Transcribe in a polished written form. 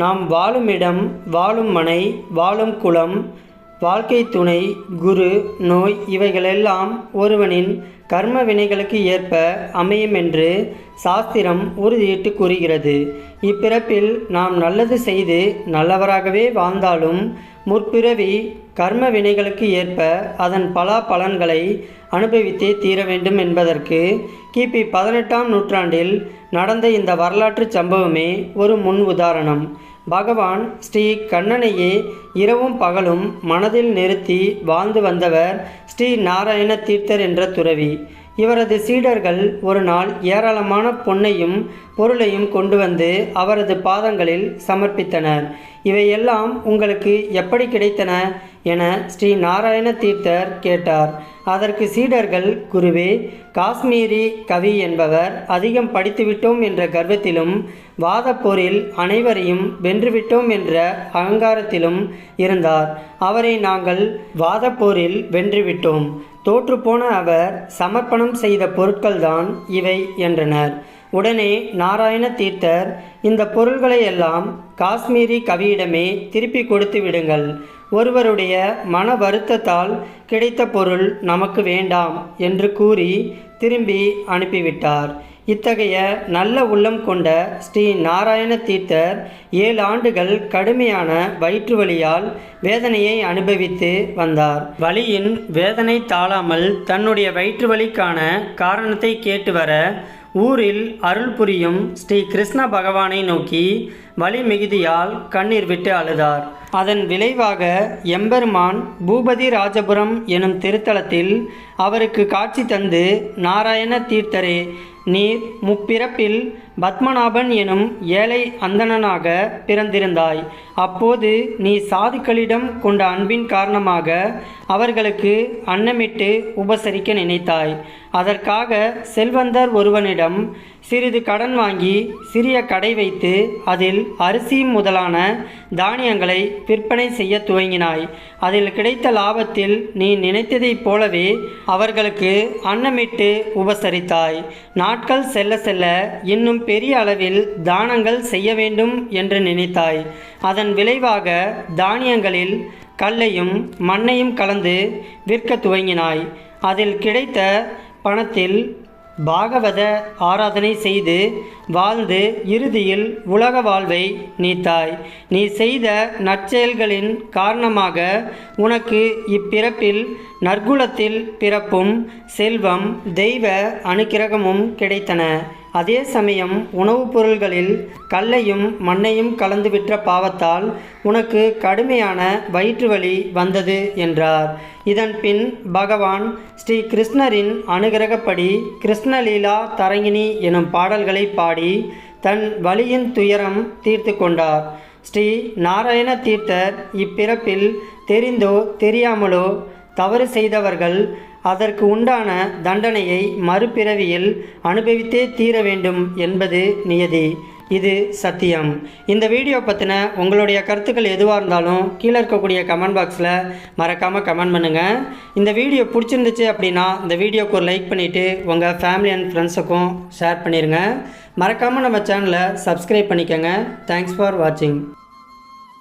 நாம் வாழும் இடம், வாழும் மனை, வாழும் குலம், வாழ்க்கை துணை, குரு, நோய் இவைகளெல்லாம் ஒருவனின் கர்ம வினைகளுக்கு ஏற்ப அமையும் என்று சாஸ்திரம் உறுதியிட்டு கூறுகிறது. இப்பிறப்பில் நாம் நல்லது செய்து நல்லவராகவே வாழ்ந்தாலும் முற்பிறவி கர்ம வினைகளுக்கு ஏற்ப அதன் பலன்களை அனுபவித்தே தீர வேண்டும் என்பதற்கு கிபி 18ஆம் நூற்றாண்டில் நடந்த இந்த வரலாற்று சம்பவமே ஒரு முன் உதாரணம். பகவான் ஸ்ரீ கண்ணனையே இரவும் பகலும் மனதில் நிறுத்தி வாழ்ந்து வந்தவர் ஸ்ரீ நாராயண தீர்த்தர் என்ற துறவி. இவரது சீடர்கள் ஒரு நாள் ஏராளமான பொன்னையும் பொருளையும் கொண்டு வந்து அவரது பாதங்களில் சமர்ப்பித்தனர். இவையெல்லாம் உங்களுக்கு எப்படி கிடைத்தன என ஸ்ரீ நாராயண தீர்த்தர் கேட்டார். அதற்கு சீடர்கள், குருவே, காஷ்மீரி கவி என்பவர் அதிகம் படித்துவிட்டோம் என்ற கர்வத்திலும் வாதப்போரில் அனைவரையும் வென்றுவிட்டோம் என்ற அகங்காரத்திலும் இருந்தார். அவரை நாங்கள் வாதப்போரில் வென்றுவிட்டோம். தோற்றுப்போன அவர் சமர்ப்பணம் செய்த பொருட்கள்தான் இவை என்றனர். உடனே நாராயண தீர்த்தர், இந்த பொருள்களை எல்லாம் காஷ்மீரி கவியிடமே திருப்பி கொடுத்து விடுங்கள். ஒருவருடைய மன வருத்தத்தால் கிடைத்த பொருள் நமக்கு வேண்டாம் என்று கூறி திரும்பி அனுப்பிவிட்டார். இத்தகைய நல்ல உள்ளம் கொண்ட ஸ்ரீ நாராயண தீர்த்தர் 7 ஆண்டுகள் கடுமையான வயிற்று வலியால் வேதனையை அனுபவித்து வந்தார். வலியின் வேதனை தாழாமல் தன்னுடைய வயிற்று வலிக்கான காரணத்தை கேட்டு வர ஊரில் அருள் புரியும் ஸ்ரீ கிருஷ்ண பகவானை நோக்கி வலி மிகுதியால் கண்ணீர் விட்டு அழுதார். அதன் விளைவாக எம்பெருமான் பூபதி ராஜபுரம் எனும் திருத்தலத்தில் அவருக்கு காட்சி தந்து, நாராயண தீர்த்தரே, நீர் முப்பிறப்பில் பத்மநாபன் எனும் ஏழை அந்தணனாக பிறந்திருந்தாய். அப்போது நீ சாதுக்களிடம் கொண்ட அன்பின் காரணமாக அவர்களுக்கு அன்னமிட்டு உபசரிக்க நினைத்தாய். அதற்காக செல்வந்தர் ஒருவனிடம் சிறிது கடன் வாங்கி சிறிய கடை வைத்து அதில் அரிசி முதலான தானியங்களை விற்பனை செய்ய துவங்கினாய். அதில் கிடைத்த லாபத்தில் நீ நினைத்ததைப் போலவே அவர்களுக்கு அன்னமிட்டு உபசரித்தாய். நாட்கள் செல்ல செல்ல இன்னும் பெரிய அளவில் தானங்கள் செய்ய வேண்டும் என்று நினைத்தாய். அதன் விளைவாக தானியங்களில் கல்லையும் மண்ணையும் கலந்து விற்க துவங்கினாய். அதில் கிடைத்த பணத்தில் பாகவத ஆராதனை செய்து வாழ்ந்து இறுதியில் உலக வாழ்வை நீத்தாய். நீ செய்த நற்செயல்களின் காரணமாக உனக்கு இப்பிறப்பில் நற்குலத்தில் பிறப்பும் செல்வம் தெய்வ அனுக்கிரகமும் கிடைத்தன. அதே சமயம் உணவுப் பொருள்களில் கல்லையும் மண்ணையும் கலந்து விற்ற பாவத்தால் உனக்கு கடுமையான வயிற்று வலி வந்தது என்றார். இதன் பின் பகவான் ஸ்ரீ கிருஷ்ணரின் அனுகிரகப்படி கிருஷ்ணலீலா தரங்கிணி எனும் பாடல்களை பாடி தன் வலியின் துயரம் தீர்த்து கொண்டார். ஸ்ரீ நாராயண தீர்த்தர் இப்பிறப்பில் தெரிந்தோ தெரியாமலோ தவறு செய்தவர்கள் அதற்கு உண்டான தண்டனையை மறுபிறவியில் அனுபவித்தே தீர வேண்டும் என்பது நியதி. இது சத்தியம். இந்த வீடியோ பற்றின உங்களுடைய கருத்துக்கள் எதுவாக இருந்தாலும் கீழே இருக்கக்கூடிய கமெண்ட் பாக்ஸில் மறக்காமல் கமெண்ட் பண்ணுங்கள். இந்த வீடியோ பிடிச்சிருந்துச்சு அப்படின்னா இந்த வீடியோக்கு ஒரு லைக் பண்ணிவிட்டு உங்கள் ஃபேமிலி அண்ட் ஃப்ரெண்ட்ஸுக்கும் ஷேர் பண்ணிடுங்க. மறக்காமல் நம்ம சேனலை சப்ஸ்கிரைப் பண்ணிக்கோங்க. தேங்க்ஸ் ஃபார் வாட்சிங்.